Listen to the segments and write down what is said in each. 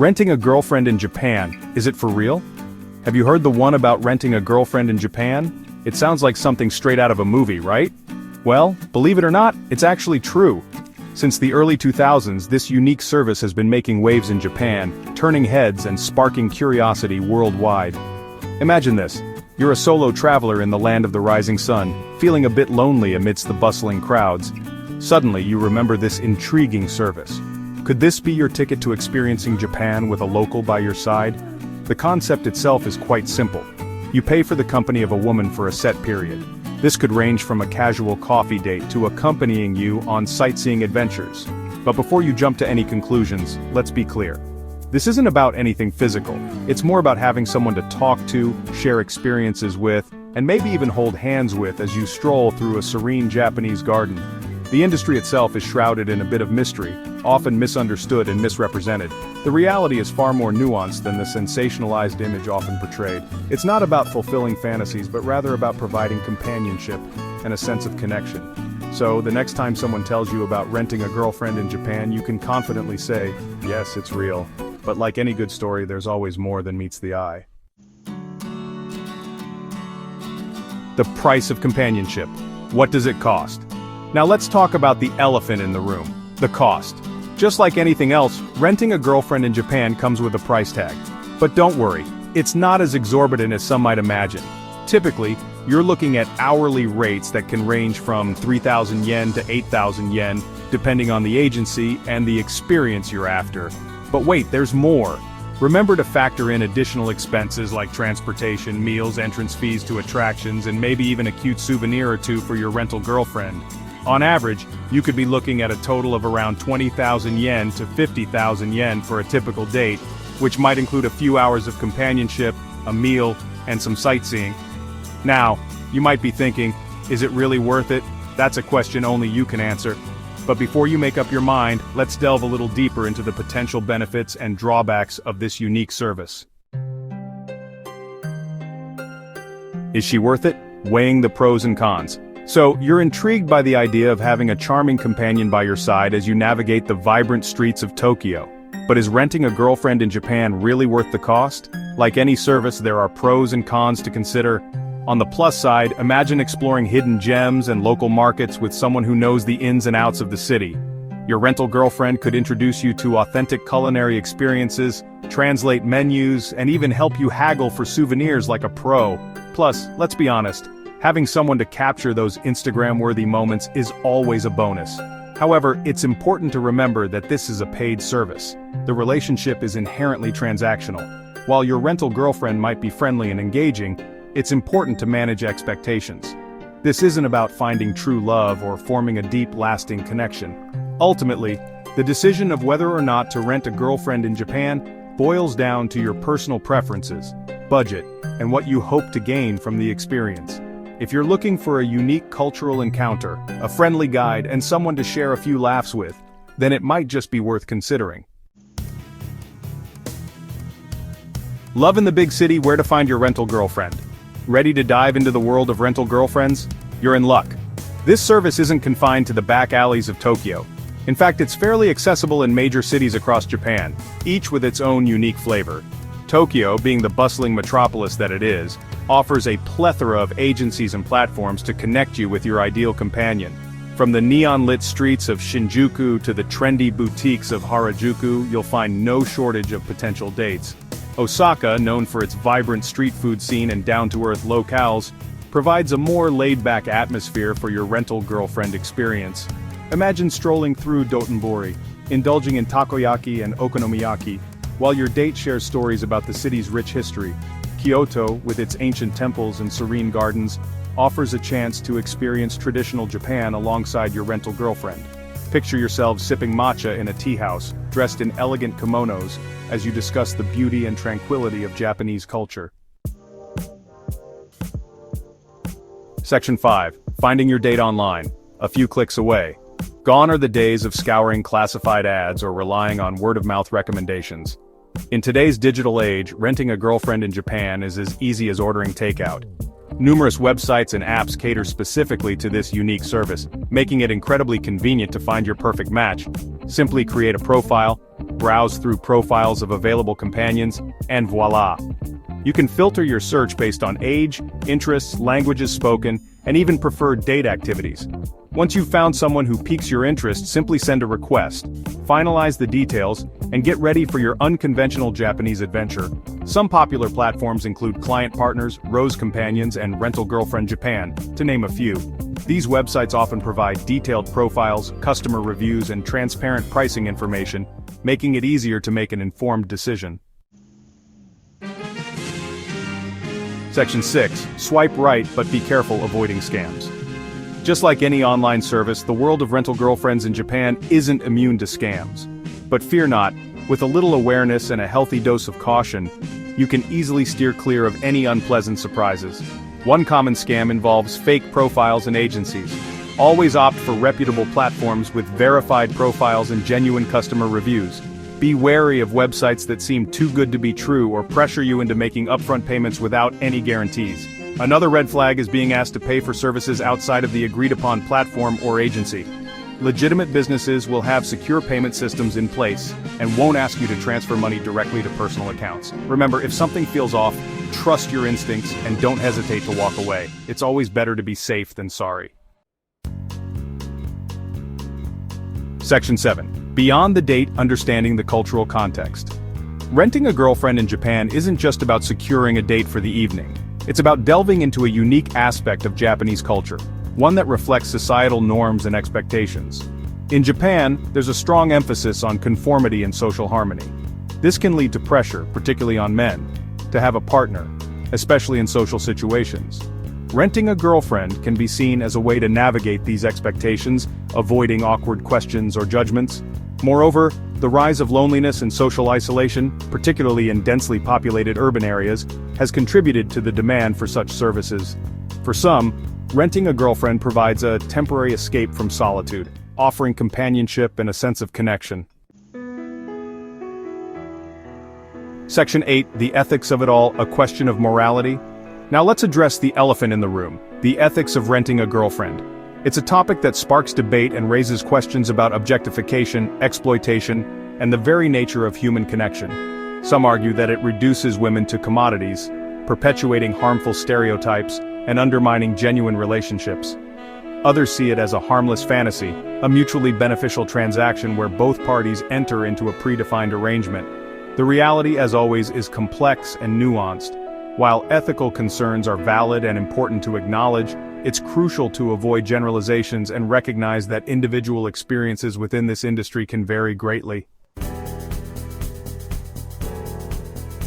Renting a girlfriend in Japan, is it for real? Have you heard the one about renting a girlfriend in Japan? It sounds like something straight out of a movie, right? Well, believe it or not, it's actually true. Since the early 2000s, this unique service has been making waves in Japan, turning heads and sparking curiosity worldwide. Imagine this. You're a solo traveler in the land of the rising sun, feeling a bit lonely amidst the bustling crowds. Suddenly, you remember this intriguing service. Could this be your ticket to experiencing Japan with a local by your side? The concept itself is quite simple. You pay for the company of a woman for a set period. This could range from a casual coffee date to accompanying you on sightseeing adventures. But before you jump to any conclusions, let's be clear. This isn't about anything physical. It's more about having someone to talk to, share experiences with, and maybe even hold hands with as you stroll through a serene Japanese garden. The industry itself is shrouded in a bit of mystery, often misunderstood and misrepresented. The reality is far more nuanced than the sensationalized image often portrayed. It's not about fulfilling fantasies, but rather about providing companionship and a sense of connection. So, the next time someone tells you about renting a girlfriend in Japan, you can confidently say, yes, it's real. But like any good story, there's always more than meets the eye. The price of companionship. What does it cost? Now let's talk about the elephant in the room, the cost. Just like anything else, renting a girlfriend in Japan comes with a price tag. But don't worry, it's not as exorbitant as some might imagine. Typically, you're looking at hourly rates that can range from 3,000 yen to 8,000 yen, depending on the agency and the experience you're after. But wait, there's more. Remember to factor in additional expenses like transportation, meals, entrance fees to attractions, and maybe even a cute souvenir or two for your rental girlfriend. On average, you could be looking at a total of around 20,000 yen to 50,000 yen for a typical date, which might include a few hours of companionship, a meal, and some sightseeing. Now, you might be thinking, is it really worth it? That's a question only you can answer. But before you make up your mind, let's delve a little deeper into the potential benefits and drawbacks of this unique service. Is she worth it? Weighing the pros and cons. So, you're intrigued by the idea of having a charming companion by your side as you navigate the vibrant streets of Tokyo. But is renting a girlfriend in Japan really worth the cost? Like any service, there are pros and cons to consider. On the plus side, imagine exploring hidden gems and local markets with someone who knows the ins and outs of the city. Your rental girlfriend could introduce you to authentic culinary experiences, translate menus, and even help you haggle for souvenirs like a pro. Plus, let's be honest, having someone to capture those Instagram-worthy moments is always a bonus. However, it's important to remember that this is a paid service. The relationship is inherently transactional. While your rental girlfriend might be friendly and engaging, it's important to manage expectations. This isn't about finding true love or forming a deep, lasting connection. Ultimately, the decision of whether or not to rent a girlfriend in Japan boils down to your personal preferences, budget, and what you hope to gain from the experience. If you're looking for a unique cultural encounter, a friendly guide, and someone to share a few laughs with, then it might just be worth considering. Love in the big city, where to find your rental girlfriend? Ready to dive into the world of rental girlfriends? You're in luck. This service isn't confined to the back alleys of Tokyo. In fact, it's fairly accessible in major cities across Japan, each with its own unique flavor. Tokyo, being the bustling metropolis that it is, offers a plethora of agencies and platforms to connect you with your ideal companion. From the neon-lit streets of Shinjuku to the trendy boutiques of Harajuku, you'll find no shortage of potential dates. Osaka, known for its vibrant street food scene and down-to-earth locales, provides a more laid-back atmosphere for your rental girlfriend experience. Imagine strolling through Dotonbori, indulging in takoyaki and okonomiyaki, while your date shares stories about the city's rich history. Kyoto, with its ancient temples and serene gardens, offers a chance to experience traditional Japan alongside your rental girlfriend. Picture yourselves sipping matcha in a tea house, dressed in elegant kimonos, as you discuss the beauty and tranquility of Japanese culture. Section 5. Finding your date online. A few clicks away. Gone are the days of scouring classified ads or relying on word-of-mouth recommendations. In today's digital age, renting a girlfriend in Japan is as easy as ordering takeout. Numerous websites and apps cater specifically to this unique service, making it incredibly convenient to find your perfect match. Simply create a profile, browse through profiles of available companions, and voila! You can filter your search based on age, interests, languages spoken, and even preferred date activities. Once you've found someone who piques your interest, simply send a request, finalize the details, and get ready for your unconventional Japanese adventure. Some popular platforms include Client Partners, Rose Companions, and Rental Girlfriend Japan, to name a few. These websites often provide detailed profiles, customer reviews, and transparent pricing information, making it easier to make an informed decision. Section 6. Swipe right, but be careful avoiding scams. Just like any online service, the world of rental girlfriends in Japan isn't immune to scams. But fear not, with a little awareness and a healthy dose of caution, you can easily steer clear of any unpleasant surprises. One common scam involves fake profiles and agencies. Always opt for reputable platforms with verified profiles and genuine customer reviews. Be wary of websites that seem too good to be true or pressure you into making upfront payments without any guarantees. Another red flag is being asked to pay for services outside of the agreed-upon platform or agency. Legitimate businesses will have secure payment systems in place and won't ask you to transfer money directly to personal accounts. Remember, if something feels off, trust your instincts and don't hesitate to walk away. It's always better to be safe than sorry. Section 7. Beyond the date, understanding the cultural context. Renting a girlfriend in Japan isn't just about securing a date for the evening. It's about delving into a unique aspect of Japanese culture, one that reflects societal norms and expectations. In Japan, there's a strong emphasis on conformity and social harmony. This can lead to pressure, particularly on men, to have a partner, especially in social situations. Renting a girlfriend can be seen as a way to navigate these expectations, avoiding awkward questions or judgments. Moreover, the rise of loneliness and social isolation, particularly in densely populated urban areas, has contributed to the demand for such services. For some, renting a girlfriend provides a temporary escape from solitude, offering companionship and a sense of connection. Section 8. The ethics of it all, a question of morality. Now let's address the elephant in the room, the ethics of renting a girlfriend. It's a topic that sparks debate and raises questions about objectification, exploitation, and the very nature of human connection. Some argue that it reduces women to commodities, perpetuating harmful stereotypes and undermining genuine relationships. Others see it as a harmless fantasy, a mutually beneficial transaction where both parties enter into a predefined arrangement. The reality, as always, is complex and nuanced. While ethical concerns are valid and important to acknowledge, it's crucial to avoid generalizations and recognize that individual experiences within this industry can vary greatly.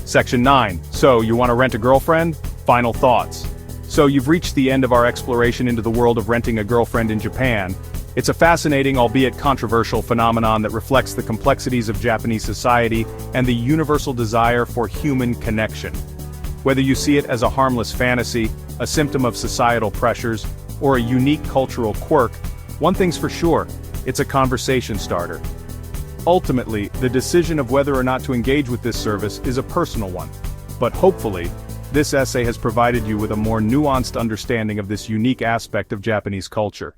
Section 9. So, you want to rent a girlfriend? Final thoughts. So you've reached the end of our exploration into the world of renting a girlfriend in Japan. It's a fascinating, albeit controversial, phenomenon that reflects the complexities of Japanese society and the universal desire for human connection. Whether you see it as a harmless fantasy, a symptom of societal pressures, or a unique cultural quirk, one thing's for sure, it's a conversation starter. Ultimately, the decision of whether or not to engage with this service is a personal one. But hopefully, this essay has provided you with a more nuanced understanding of this unique aspect of Japanese culture.